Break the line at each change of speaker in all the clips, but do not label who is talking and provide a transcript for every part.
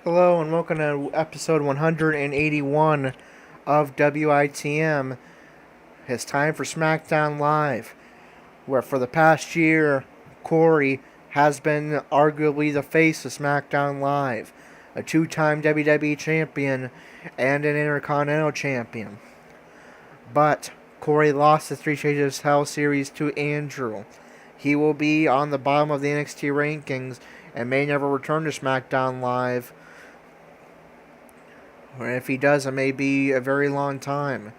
Hello and welcome to episode 181 of WITM. It's time for SmackDown Live, where for the past year, Corey has been arguably the face of SmackDown Live, a two-time WWE champion and an Intercontinental champion. But Corey lost the Three Shades of Hell series to Andrew. He will be on the bottom of the NXT rankings and may never return to SmackDown Live. Or if he does, it may be a very long time.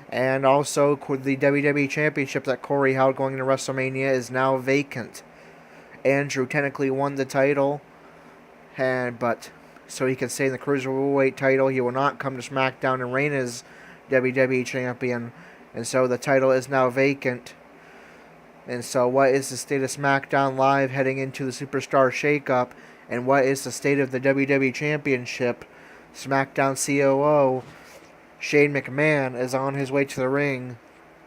And also, the WWE Championship that Corey held going into WrestleMania is now vacant. Andrew technically won the title, but so he can stay in the Cruiserweight title. He will not come to SmackDown and reign as WWE Champion. And so the title is now vacant. And so what is the state of SmackDown Live heading into the Superstar Shakeup? And what is the state of the WWE Championship? SmackDown COO Shane McMahon is on his way to the ring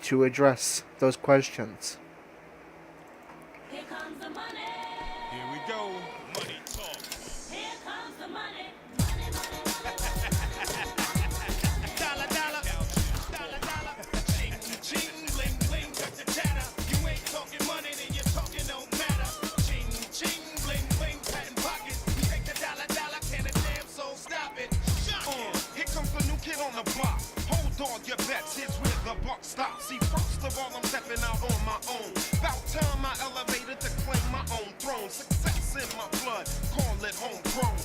to address those questions.
Here comes the money.
Here we go. Money talk.
Here comes the money. Money,
Dollar, dollar. Dollar, dollar. Ching, ching, bling, bling. Cut the chatter. You ain't talking money, then you're talking no matter. Ching, ching, bling, bling. Patent pockets. We take the dollar, dollar. Can a damn soul stop it? Here comes the new kid on the block. Hold on your bets. Here's where the buck stops. See, first of all, I'm stepping out on my own. About time I elevated to claim my own throne. Success in my blood. Call it homegrown.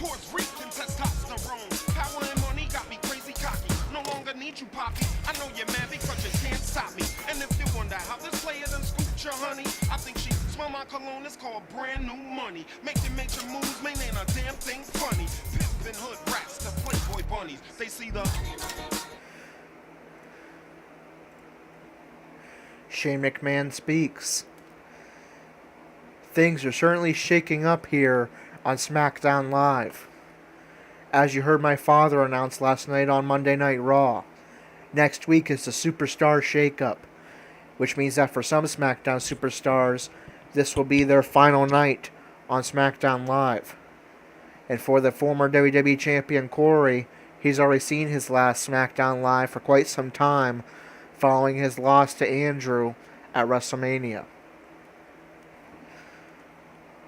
Puerto Rican testosterone. Power and money got me crazy cocky. No longer need you, Poppy. I know you're mad because you can't stop me. And if you wonder how this player done scooped your honey, I think she smell my cologne. It's called brand new money. Making major moves, man, ain't a damn thing funny. Pimpin' hood rats to Playboy bunnies. They see the
Shane McMahon speaks. Things are certainly shaking up here on SmackDown Live. As you heard my father announce last night on Monday Night Raw, next week is the Superstar Shakeup, which means that for some SmackDown superstars, this will be their final night on SmackDown Live. And for the former WWE Champion Corey, he's already seen his last SmackDown Live for quite some time, following his loss to Andrew at WrestleMania.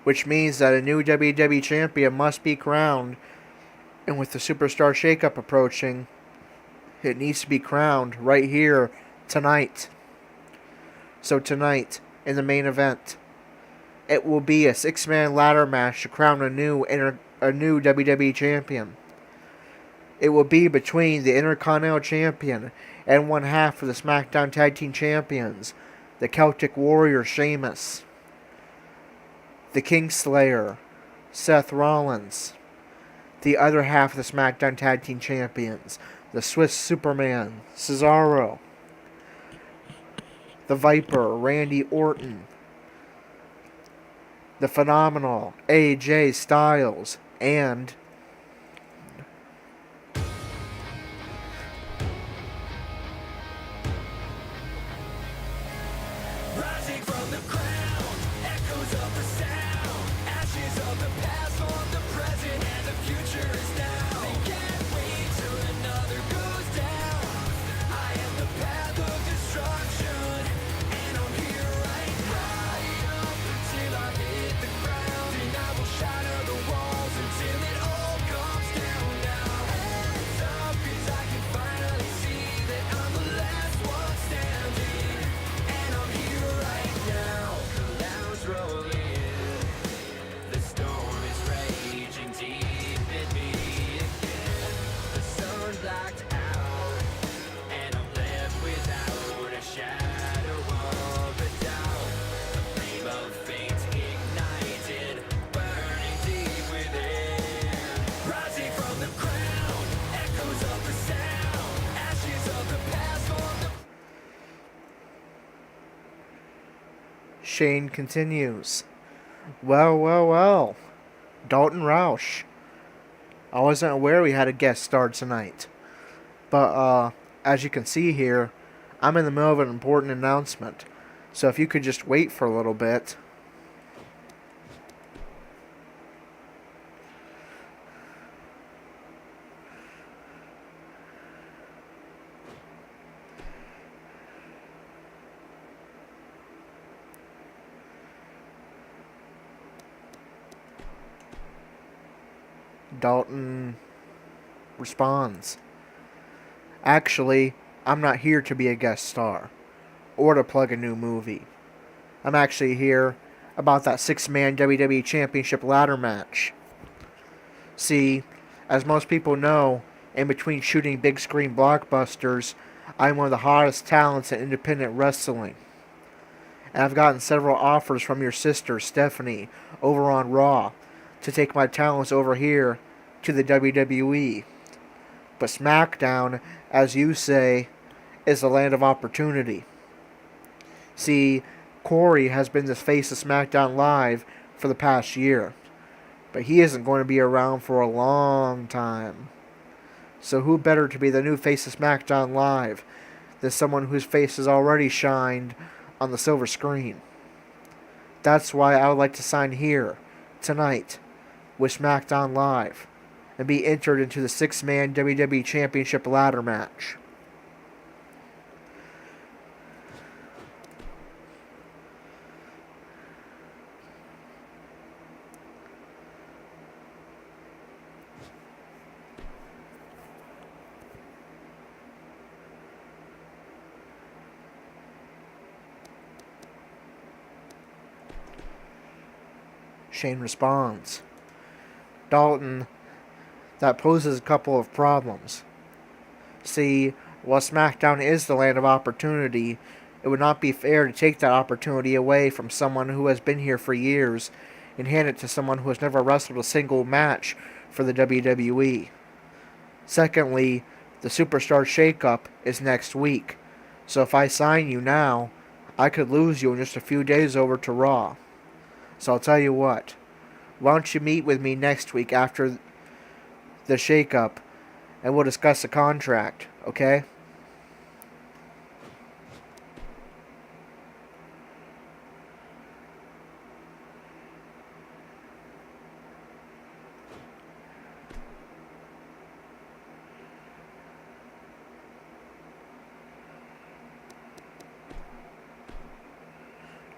Which means that a new WWE Champion must be crowned, and with the Superstar Shakeup approaching, it needs to be crowned right here tonight. So tonight, in the main event, it will be a 6-man ladder match to crown a new WWE Champion. It will be between the Intercontinental Champion and one half of the SmackDown Tag Team Champions, the Celtic Warrior Sheamus, the Kingslayer, Seth Rollins, the other half of the SmackDown Tag Team Champions, the Swiss Superman, Cesaro, the Viper, Randy Orton, the Phenomenal, AJ Styles, and
Rising from the ground, echoes of the sound, ashes of the past on the present, and the future is now. They can't wait till another goes down. I am the path of destruction, and I'm here right up until I hit the ground, and I will shatter the walls until it all comes down now. Hands up, 'cause I can finally see that I'm the last one standing, and I'm here right now. Clouds roll in, the storm is raging deep in me again. The sun blacked out, and I'm left without a shadow of a doubt. A flame of fate ignited, burning deep within. Rising from the ground, echoes of the sound, ashes of the past on the
Shane continues. Well. Dalton Roush. I wasn't aware we had a guest star tonight. But, as you can see here, I'm in the middle of an important announcement. So if you could just wait for a little bit. Dalton responds, "Actually, I'm not here to be a guest star or to plug a new movie. I'm actually here about that 6-man WWE Championship ladder match. See, as most people know, in between shooting big screen blockbusters, I'm one of the hottest talents in independent wrestling. And I've gotten several offers from your sister, Stephanie, over on Raw, to take my talents over here to the WWE. But SmackDown, as you say, is the land of opportunity. See, Corey has been the face of SmackDown Live for the past year, but he isn't going to be around for a long time. So who better to be the new face of SmackDown Live than someone whose face has already shined on the silver screen? That's why I would like to sign here, tonight, with SmackDown Live, and be entered into the 6-man WWE Championship ladder match." Shane responds, "Dalton, that poses a couple of problems. See, while SmackDown is the land of opportunity, it would not be fair to take that opportunity away from someone who has been here for years and hand it to someone who has never wrestled a single match for the WWE. Secondly, the Superstar Shakeup is next week, so if I sign you now, I could lose you in just a few days over to Raw. So I'll tell you what, why don't you meet with me next week after the shakeup, and we'll discuss the contract, okay?"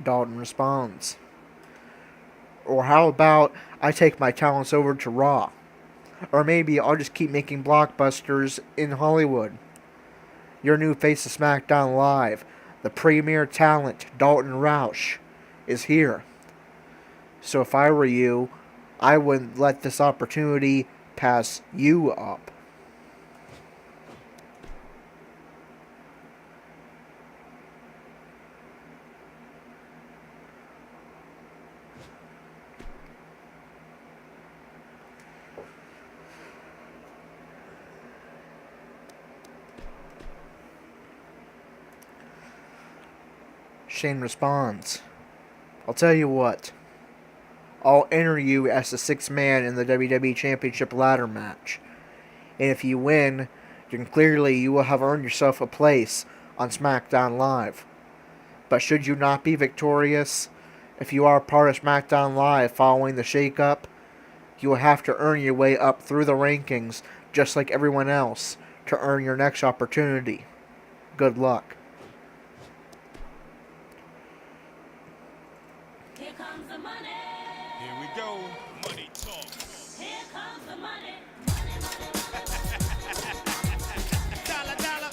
Dalton responds, "Or how about I take my talents over to Raw? Or maybe I'll just keep making blockbusters in Hollywood. Your new face of SmackDown Live, the premier talent, Dalton Roush, is here. So if I were you, I wouldn't let this opportunity pass you up." Shane responds, "I'll tell you what. I'll enter you as the 6-man in the WWE Championship ladder match. And if you win, then clearly you will have earned yourself a place on SmackDown Live. But should you not be victorious, if you are part of SmackDown Live following the shakeup, you will have to earn your way up through the rankings just like everyone else to earn your next opportunity. Good luck."
Here comes the money.
Here we go. Money talk.
Here comes the money. Money, money, money, money.
Dollar, dollar.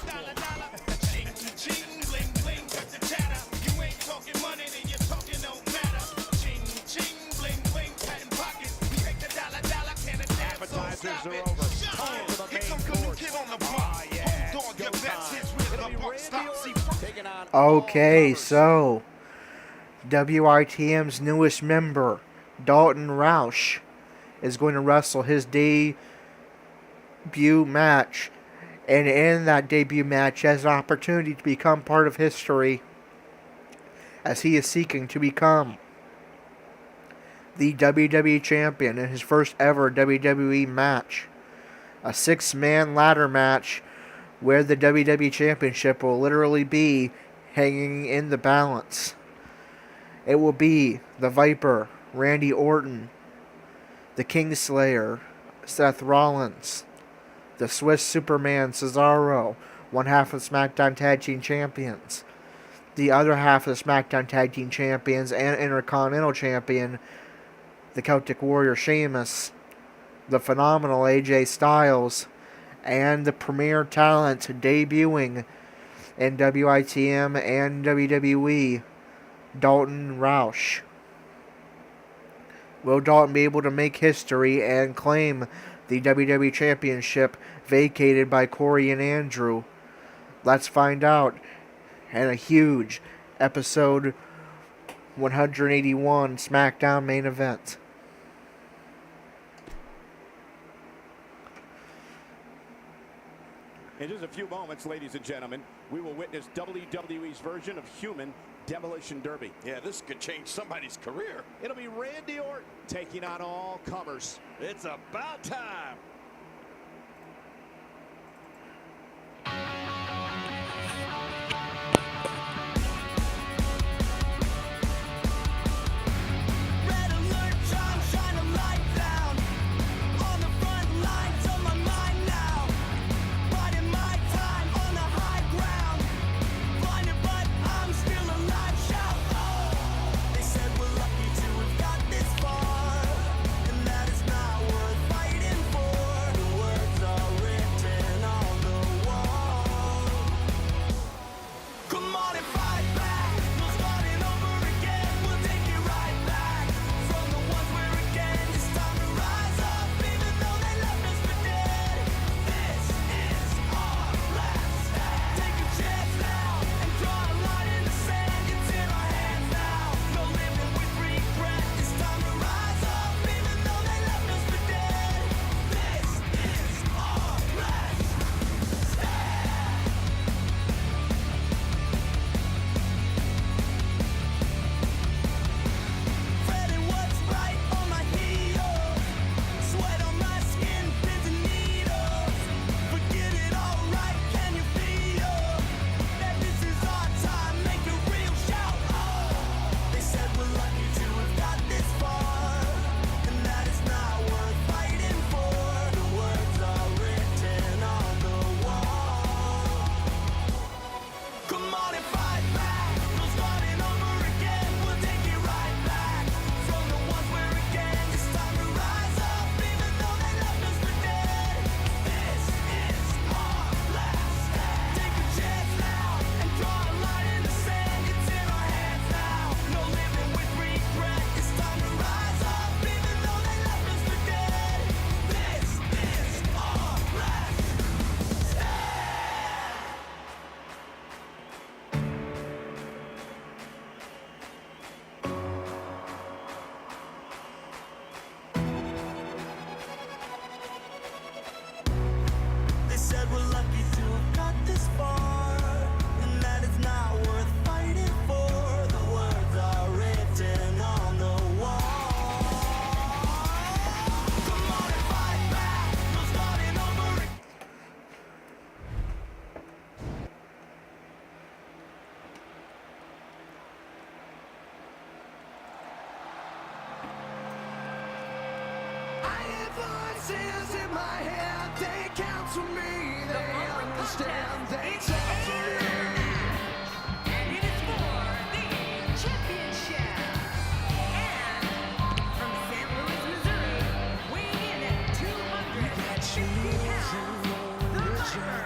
Dollar, dollar. Ching, ching, bling, bling. Cut the chatter. You ain't talking money, then you're talking no matter. Ching, ching, bling, bling. Patent pockets. We make the dollar, dollar. Can a damn soul stop it? Time for the main course. Here comes the new kid on the block. Hold on, your best hits with the buck stop. See,
Okay, so WITM's newest member, Dalton Roush, is going to wrestle his debut match, and in that debut match has an opportunity to become part of history as he is seeking to become the WWE Champion in his first ever WWE match. A 6-man ladder match where the WWE Championship will literally be hanging in the balance. It will be the Viper, Randy Orton, the Kingslayer, Seth Rollins, the Swiss Superman, Cesaro, one half of SmackDown Tag Team Champions, the other half of the SmackDown Tag Team Champions and Intercontinental Champion, the Celtic Warrior Sheamus, the phenomenal AJ Styles, and the premier talent debuting in WITM and WWE, Dalton Roush. Will Dalton be able to make history and claim the WWE Championship vacated by Corey and Andrew? Let's find out in a huge episode 181 SmackDown main event.
In just a few moments, ladies and gentlemen, we will witness WWE's version of Human Demolition Derby.
Yeah, this could change somebody's career.
It'll be Randy Orton taking on all comers.
It's about time.
Red alert, John, shine a light down. On the front lines of my mind now. Biding my time on the high ground. Blinded, but I'm still alive. Shout, oh! They said we're lucky to have got this far, and that is not worth fighting for. The words are written on the wall. Come on and fight back. No starting over again. We'll take it right back from the ones we're against. It's time to rise up, even though they left us for dead. This is our last stand. Take a chance now and draw a line in the sand. It's in our hands now. No living with regret. It's time to rise up, even though they left us for dead. This is our last stand. Treading what's right on my heels. Sweat on my skin, pins and needles. Forget it all right, can you feel that this is our time? Make a real shout, oh! They said we're lucky to have got this far, and that is not worth fighting for. The words are written on the wall. Come on and fight back. No starting over again. We'll take it right back from the ones we're against. It's time to rise up, even though they left us for dead. This is our last stand. Take a chance now and draw a line in the sand. It's in our hands now. No living with regret. It's time to rise up, even though they left us for dead. This is our last stand. They said we're lucky to have got this far, and that is not worth fighting for. The words are written on the wall. Come on and fight back. No starting over again. I hear voices in my head, they counsel me, they understand, they talk to me.
And it is for the championship. And from St. Louis, Missouri, weighing in at 250 pounds, the Viper,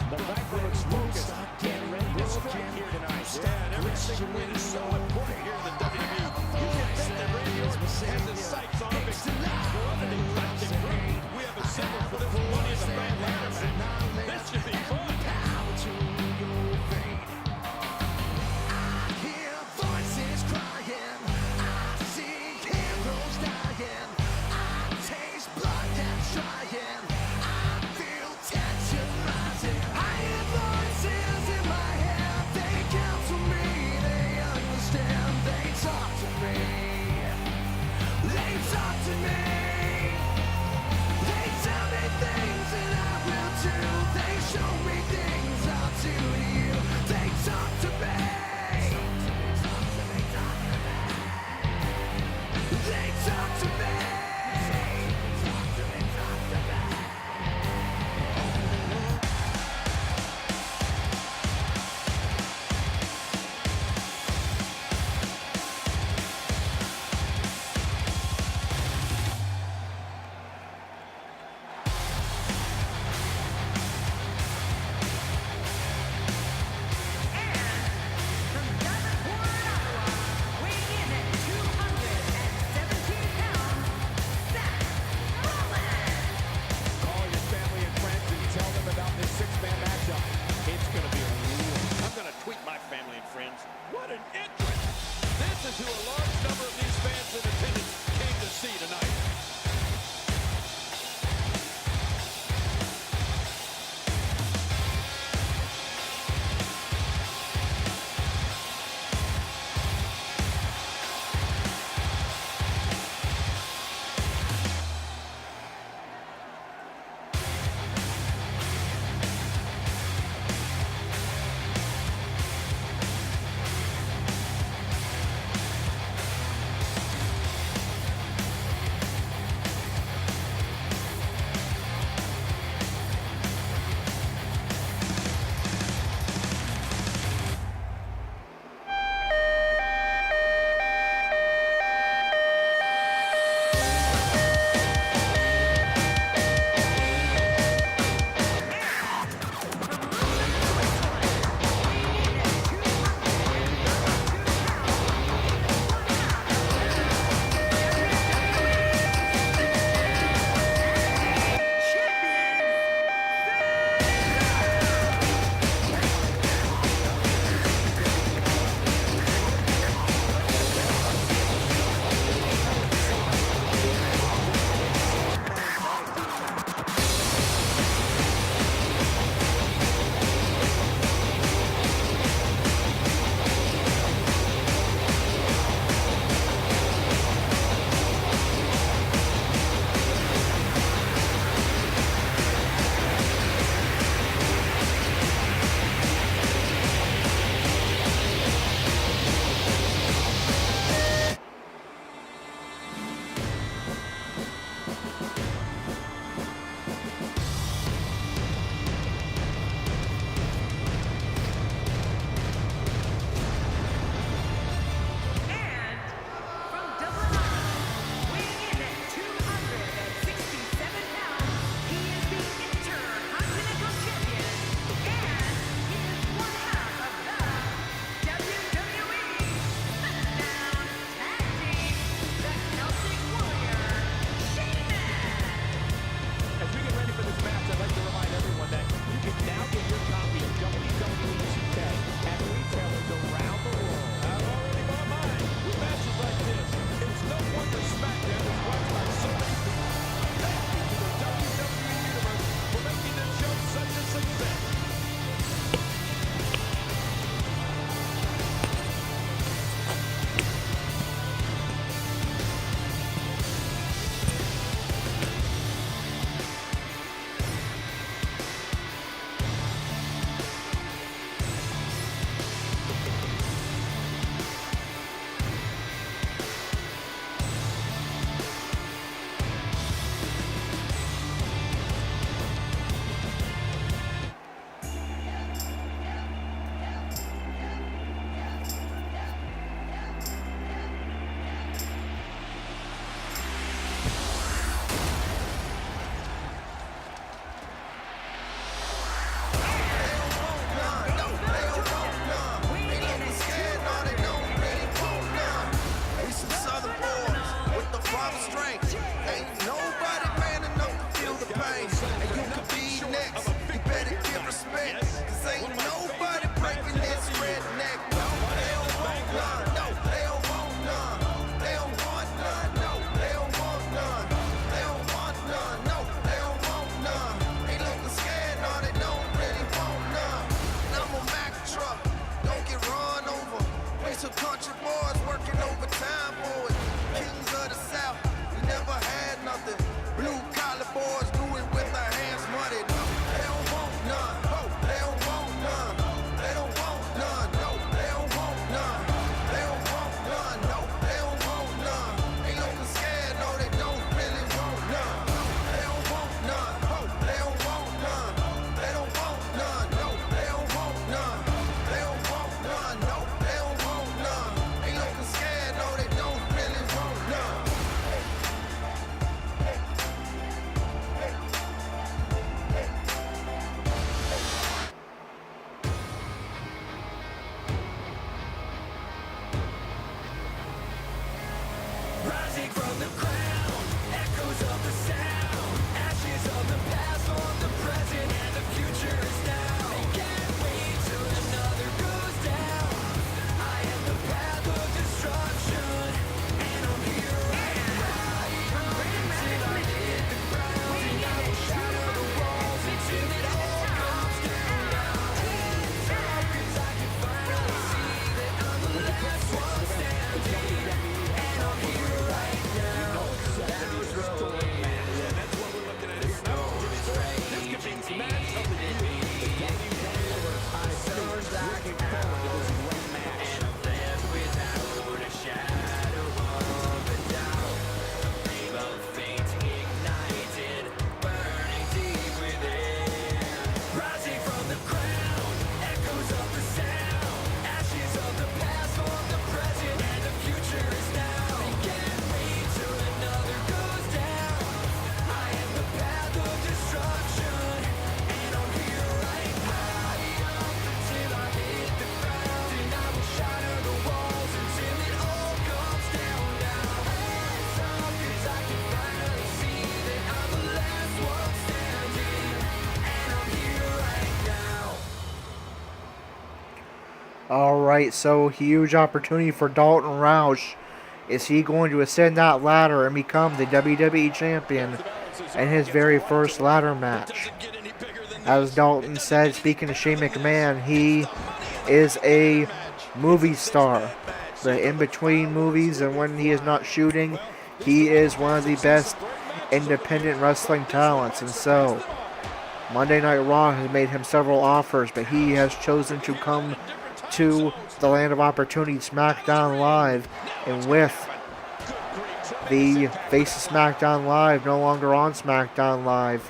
The Viper looks focused and ready to strike here tonight.
Yeah, and every single win is so important here in the WWE. You can bet that Randy Orton has his sights on a victory. For opening Classic Group, we have assembled for this Money in the Bank ladder match. This should be fun.
I hear voices crying, I see heroes dying, I taste blood that's trying, I feel tension rising. I hear voices in my head, they counsel me, they understand, they talk to me.
What an entrance! This is who a large number of these fans in attendance came to see tonight.
And from WITM, weighing in at 267 pounds, he is the Intercontinental Champion, and he is one half of the WWE SmackDown Tag Team, the Celtic Warrior, Sheamus.
As we get ready for this match, I'd like to remind everyone that you can now get your copy of WWE 2K at retailers around the world. I've already bought mine. With matches like this, it's no wonder SmackDown is watched by so many people. Thank you to the WWE Universe for making this show such a success.
I am
Alright, so huge opportunity for Dalton Roush. Is he going to ascend that ladder and become the WWE Champion in his very first ladder match? As Dalton said, speaking to Shane McMahon, he is a movie star. But in between movies and when he is not shooting, he is one of the best independent wrestling talents. And so, Monday Night Raw has made him several offers, but he has chosen to come to the land of opportunity, SmackDown Live. And with the face of SmackDown Live no longer on SmackDown Live,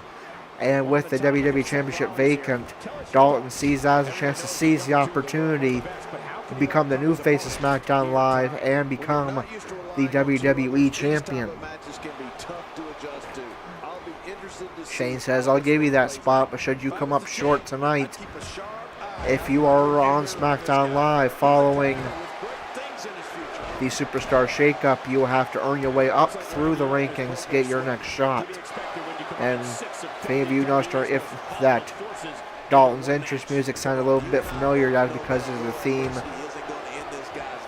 and with the WWE Championship vacant, Dalton sees that as a chance to seize the opportunity to become the new face of SmackDown Live and become the WWE Champion. Shane says, I'll give you that spot, but should you come up short tonight, if you are on SmackDown Live following the Superstar Shakeup, you will have to earn your way up through the rankings to get your next shot. And if any of you noticed if that Dalton's entrance music sounded a little bit familiar, that's because of the theme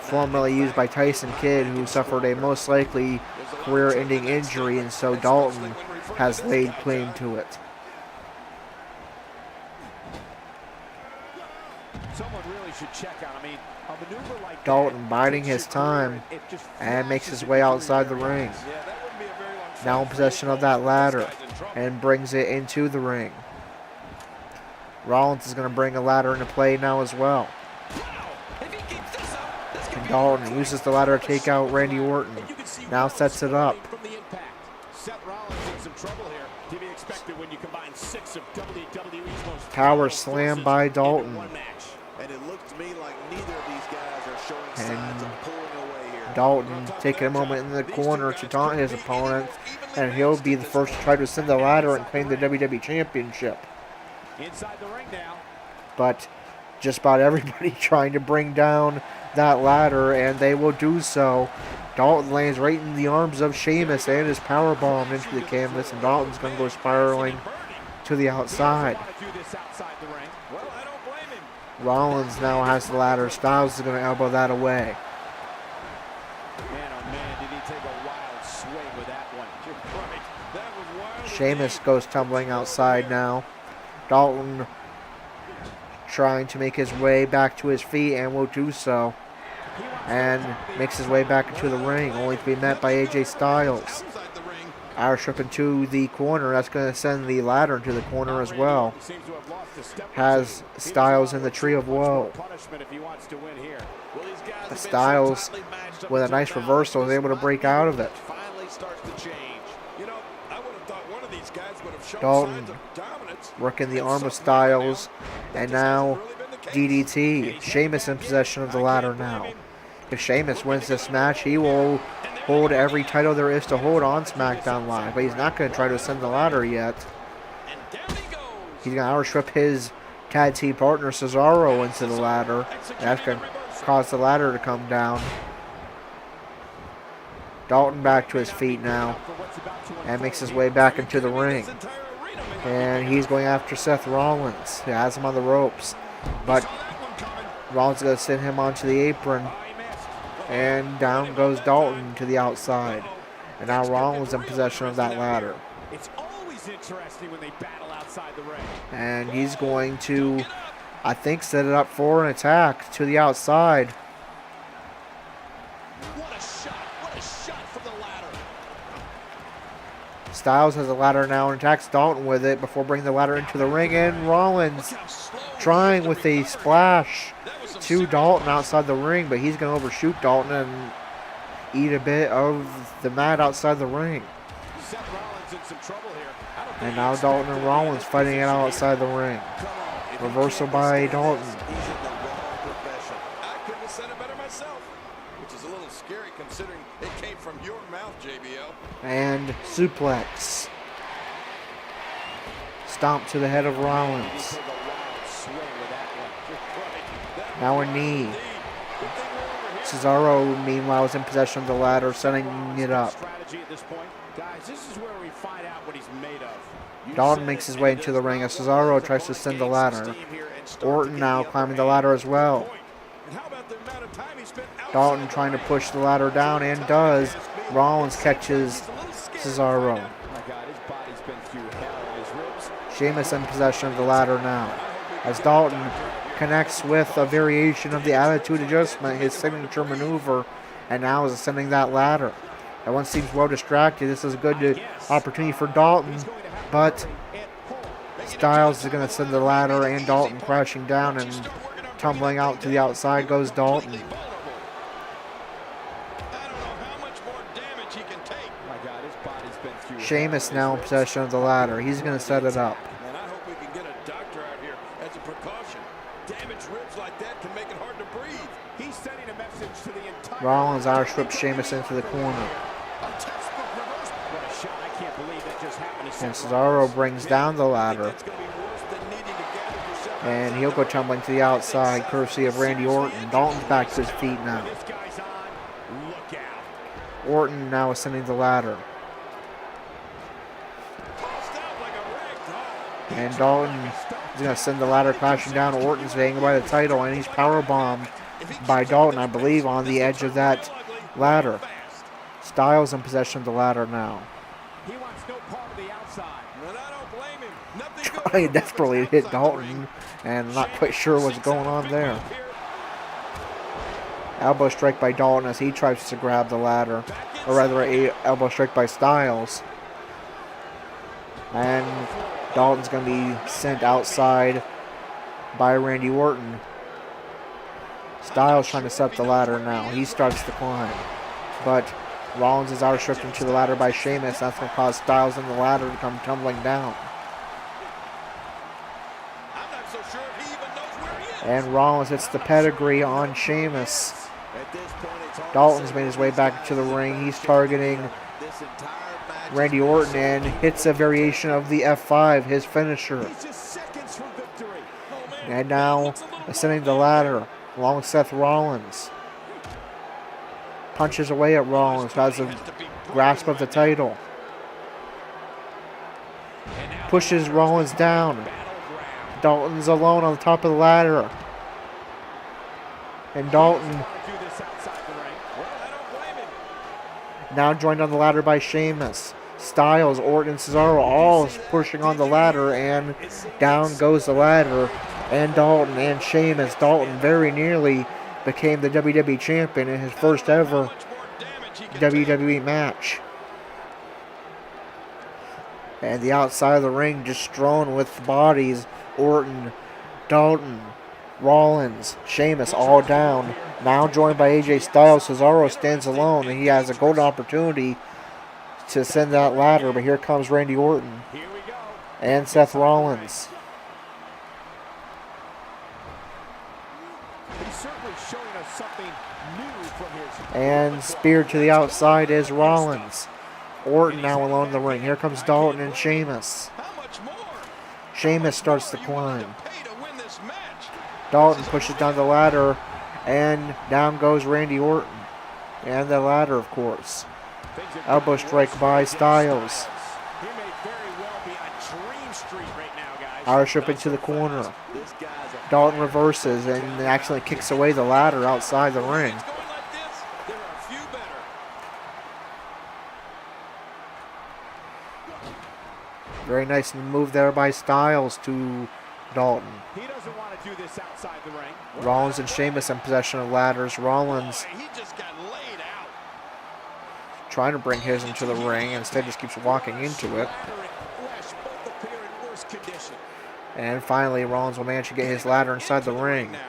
formerly used by Tyson Kidd, who suffered a most likely career-ending injury, and so Dalton has laid claim to it.
Someone really should check out. I mean, a maneuver like
Dalton biding his time and makes his way outside the ring. Now in possession of that ladder and brings it into the ring. Rollins is going to bring a ladder into play now as well. And Dalton uses the ladder to take out Randy Orton. Now sets it up. Power slam by Dalton.
And it looked to me like neither of these guys are showing signs of pulling away here.
Dalton taking a moment in the corner to taunt his opponent, and he'll be the first to try to ascend the ladder and claim the WWE Championship.
inside the ring now.
But just about everybody trying to bring down that ladder, and they will do so. Dalton lands right in the arms of Sheamus and is powerbombed into the canvas, and Dalton's going to go spiraling to the outside. Rollins now has the ladder. Styles is going to elbow that away.
Man, oh man, did he take a wild swing with that one. You're right. That was wild.
Sheamus goes tumbling outside now. Dalton trying to make his way back to his feet, and will do so. And makes his way back into the ring, only to be met by AJ Styles. Irish whip into the corner. That's going to send the ladder into the corner as well. Has Styles in the tree of woe. Styles, with a nice reversal, is able to break out of it. Dalton working the arm of Styles, and now DDT. Sheamus in possession of the ladder now. If Sheamus wins this match, he will hold every title there is to hold on SmackDown Live, but he's not going to try to ascend the ladder yet. He's going to Irish whip his tag team partner Cesaro into the ladder. That's going to cause the ladder to come down. Dalton back to his feet now and makes his way back into the ring. And he's going after Seth Rollins. He has him on the ropes, but Rollins is going to send him onto the apron. And down goes Dalton to the outside. And now Rollins in possession of that ladder.
It's always interesting when they battle outside the ring.
And he's going to, I think, set it up for an attack to the outside.
What a shot from the ladder.
Styles has a ladder now and attacks Dalton with it before bringing the ladder into the ring. And Rollins trying with a splash to Dalton outside the ring, but he's going to overshoot Dalton and eat a bit of the mat outside the ring. And now Dalton and Rollins fighting it out outside the ring. Reversal by Dalton.
I couldn't have said it better myself, which is a little scary considering it came from your mouth, JBL.
And suplex. Stomp to the head of Rollins. Now a knee. Cesaro, meanwhile, is in possession of the ladder, setting it up. Dalton makes his way into the ring as Cesaro tries to ascend the ladder. Orton now climbing the ladder as well.
And how about the amount of time he spent
Dalton trying to push the ladder down and does. Rollins catches Cesaro.
My God, his body's been through hell and his ribs.
Sheamus in possession of the ladder now. As Dalton connects with a variation of the attitude adjustment, his signature maneuver, and now is ascending that ladder. Everyone seems well distracted. This is a good opportunity for Dalton, but Styles is going to send the ladder and Dalton crashing down, and tumbling out to the outside goes Dalton.
I don't know how much more damage he can take.
My God, his body's been through
Sheamus now in possession of the ladder. He's going to set it up.
And I hope we can get a doctor out here as a precaution. Damaged ribs like that can make it hard to breathe.
He's sending a message to the entire
Rollins Irish whips Sheamus into the corner.
What a shot. I can't believe that just happened to
And
Seth
Cesaro brings down the ladder.
It's going to be worse than needing to gather yourself.
And he'll go tumbling to the outside, courtesy of Randy Orton. Dalton's back to his feet now.
This guy's on. Look out.
Orton now ascending the ladder.
Tossed out like a rag doll.
And Dalton is going to send the ladder crashing down. Orton's hanging by the title, and he's powerbombed by Dalton, I believe, on the edge of that ladder. Styles in possession of the ladder now.
He wants no part of the outside.
And I don't blame him. Nothing good
Trying desperately to hit Dalton, and not quite sure what's going on there. Elbow strike by Dalton as he tries to grab the ladder. Or rather, a elbow strike by Styles. And Dalton's going to be sent outside by Randy Orton. Styles trying to set up the ladder now. He starts to climb. But Rollins is outstripped into the ladder by Sheamus. That's going to cause Styles and the ladder to come tumbling down.
I'm not so sure if he even knows where he is.
And Rollins hits the pedigree on Sheamus.
At this point, it's hard
Dalton's
to
made
say
his way back to the ring. He's targeting
this entire match.
Randy Orton and hits a variation of the F5, his finisher.
He's just seconds from victory.
Oh, man.
And now ascending the ladder along with Seth Rollins. Punches away at Rollins, who has a grasp of the title. Pushes Rollins down. Dalton's alone on the top of the ladder. And Dalton
Do this outside the ring.
Well, I don't blame him.
now joined on the ladder by Sheamus. Styles, Orton, and Cesaro all pushing on the ladder, and down goes the ladder. And Dalton and Sheamus. Dalton very nearly became the WWE champion in his first ever
Much more damage he can take.
WWE match. And the outside of the ring just strewn with bodies. Orton, Dalton, Rollins, Sheamus all down. Now joined by AJ Styles. Cesaro stands alone, and he has a golden opportunity to send that ladder. But here comes Randy Orton
Here we go.
and Seth Rollins.
He's certainly showing us something new from his.
And speared to the outside is Rollins. Orton now alone in the ring. Here comes Dalton and Sheamus.
How much more?
Sheamus starts to climb.
Pay to win this match.
Dalton pushes down the ladder, and down goes Randy Orton. And the ladder, of course. Elbow strike by Styles.
He may very well be on Dream Street right now, guys.
Irish whip into the corner.
This guy's a
Dalton reverses and accidentally kicks away the ladder outside the ring.
It's going like this. There are a few better.
Very nice move there by Styles to Dalton.
He doesn't want to do this outside the ring.
Rollins and Sheamus in possession of ladders. Rollins
Boy, he just got laid out.
trying to bring his into the ring, instead just keeps walking into it.
Ladder and flesh both appear in worse condition.
And finally, Rollins will manage to get his ladder inside the ring.
Now,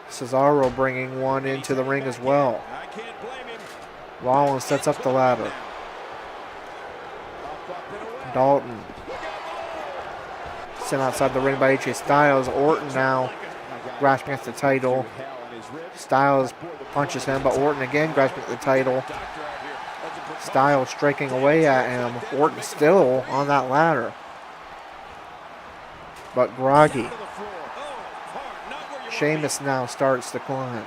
Cesaro bringing one into the ring as well.
I can't blame him.
Rollins sets up the ladder. Dalton sent outside the ring by AJ Styles. Orton now grasping at the title. Styles punches him, but Orton again grasping at the title. Styles striking away at him. Orton still on that ladder, but groggy. Sheamus now starts to climb.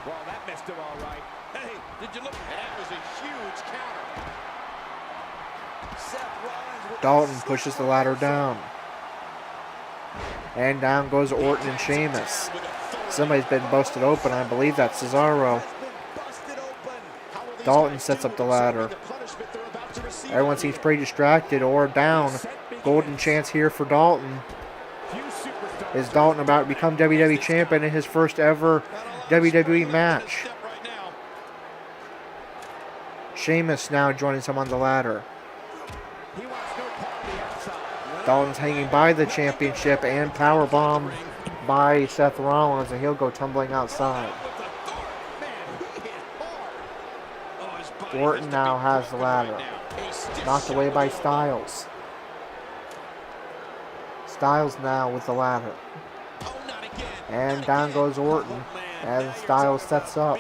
Well, that missed him all right.
Hey, did you look? That was a huge counter. Seth Rollins with
Dalton pushes the ladder down. And down goes Orton and Sheamus.
with authority.
Somebody's been busted open. I believe that's Cesaro. Dalton sets up the ladder. Everyone seems pretty distracted or down. Golden chance here for Dalton. Is Dalton about to become WWE Champion in his first ever WWE match? Sheamus now joining him on the ladder. Dalton's hanging by the championship and powerbombed by Seth Rollins, and he'll go tumbling outside. Orton now has the ladder. Knocked away by Styles. Styles now with the ladder. And down goes Orton as Styles sets up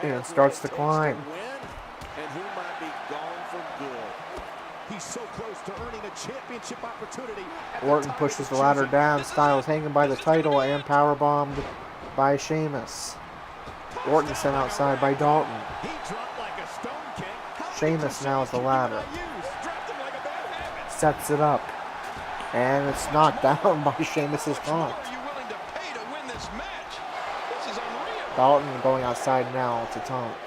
and starts to climb.
And he might be gone for good. He's so close to earning a championship opportunity.
Orton pushes the ladder down. Styles hanging by the title and powerbombed by Sheamus. Orton sent outside by Dalton. Sheamus now is the ladder. Sets it up. And it's knocked down by Sheamus's taunt. Dalton going outside now to taunt.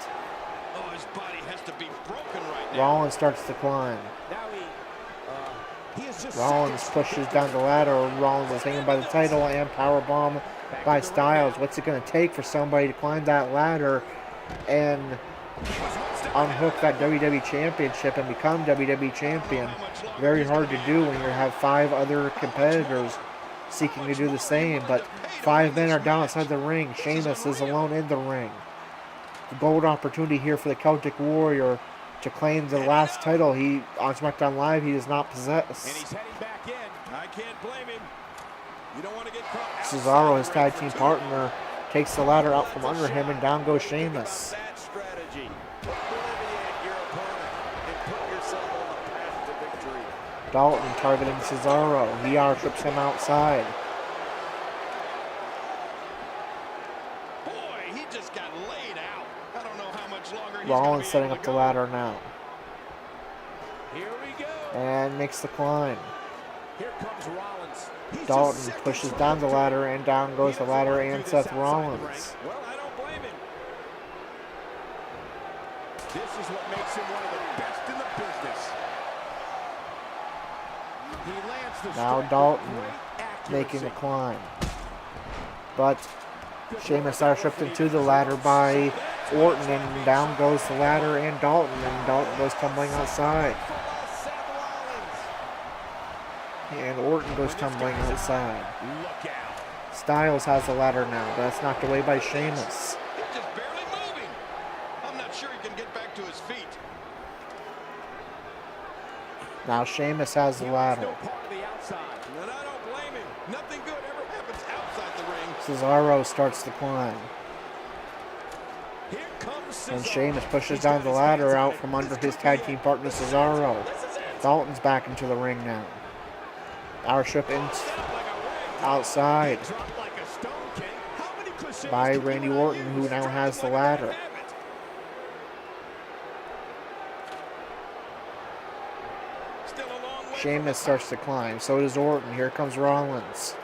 Rollins starts to climb. Rollins pushes down the ladder. Rollins is hanging by the title and powerbomb by Styles. What's it going to take for somebody to climb that ladder and unhook that WWE Championship and become WWE Champion? Very hard to do when you have 5 other competitors seeking to do the same, but 5 men are down outside the ring. Sheamus is alone in the ring. The gold opportunity here for the Celtic Warrior to claim the last title he on SmackDown Live he does not possess.
And he's heading back in. I can't blame him. You don't want to get caught.
Cesaro, his tag team partner, takes the ladder out from under him, and down goes Sheamus.
That strategy. Alleviate your opponent and put yourself on the path to victory.
Dalton targeting Cesaro. VR trips him outside.
Boy, he just got laid out. I don't know how much longer he's
Rollins
gonna be
setting
able
up
to
the
go.
ladder now.
Here we go.
And makes the climb.
Here comes Rollins. He's
Dalton
just seconds
pushes
from
down the
victory.
ladder, and down goes the ladder and Seth Rollins.
Well, I don't blame him. This is what makes him one of the best in the business. He lands the
Now
strike with
Dalton
great
making the
accuracy.
climb. But Sheamus are stripped into the ladder by Orton, and down goes the ladder and Dalton goes tumbling outside. And Orton goes tumbling outside.
Look out.
Styles has the ladder now, but that's knocked away by Sheamus.
He's just barely moving. I'm not sure he can get back to his feet.
Now Sheamus has the ladder.
No part of the outside.
And I don't blame him. Nothing good ever happens outside the ring.
Cesaro starts to climb.
Here comes
And
Cesaro.
Sheamus pushes
He's
down
got
the
his
ladder
hands
out
on
from
it.
under
This is
his
tough
tag
man.
team partner
This is
Cesaro.
it. This is it.
Dalton's back into the ring now. Our ship in
Set up like a ring.
outside
Dropped like a stone king. How many cliches
by
can you
Randy
not
Orton, who
use?
now
Dropped
has the
like a bad
ladder.
habit. Still a long way from
Sheamus
the
starts to climb. So does Orton. Here comes Rollins.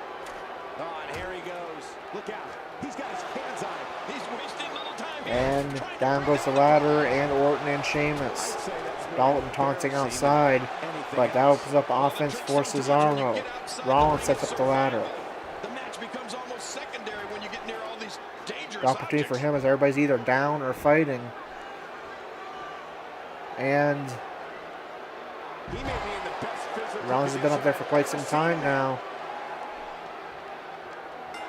Oh, and here he goes. Look out. He's got his hands on it.
He's wasting little time here.
And down goes the ladder and Orton and Sheamus. Dalton taunting outside, but that opens up offense for Cesaro. Rollins sets up the ladder.
The match becomes almost secondary when you get near all these dangerous
The opportunity for
objects.
him is everybody's either down or fighting. And
He may be in the best physical
Rollins has been up there for quite some time now.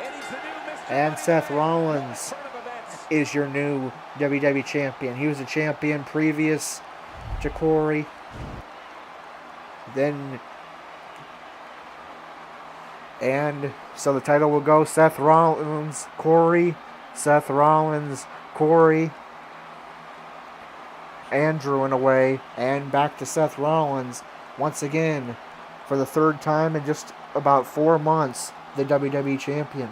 And he's the new Mr.
And Seth Rollins
Turn of events.
is your new WWE Champion. He was a champion previous to Corey. And so the title will go Seth Rollins, Corey, Seth Rollins, Corey, Andrew in a way, and back to Seth Rollins once again for the 3rd time in just about 4 months, the WWE Champion.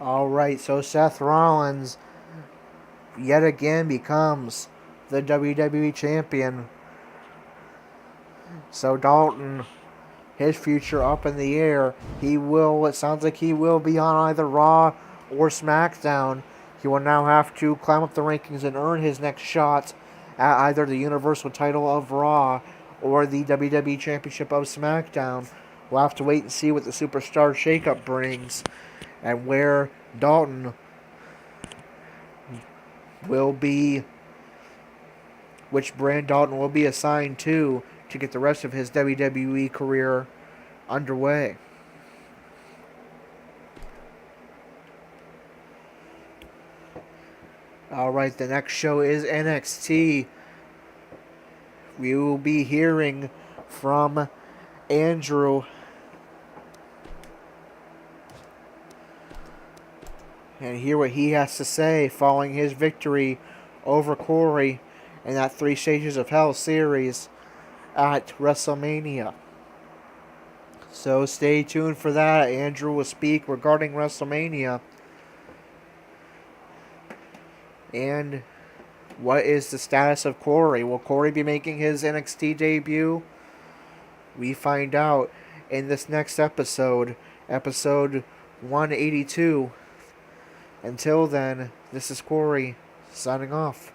Alright, so Seth Rollins yet again becomes the WWE Champion. So Dalton, his future up in the air. It sounds like he will be on either Raw or SmackDown. He will now have to climb up the rankings and earn his next shot at either the Universal title of Raw or the WWE Championship of SmackDown. We'll have to wait and see what the Superstar Shakeup brings and where Dalton will be, which brand Dalton will be assigned to get the rest of his WWE career underway. Alright, the next show is NXT. We will be hearing from Andrew and hear what he has to say following his victory over Corey in that 3 Stages of Hell series at WrestleMania. So stay tuned for that. Andrew will speak regarding WrestleMania and what is the status of Corey. Will Corey be making his NXT debut? We find out in this next episode, episode 182. Until then, this is Corey signing off.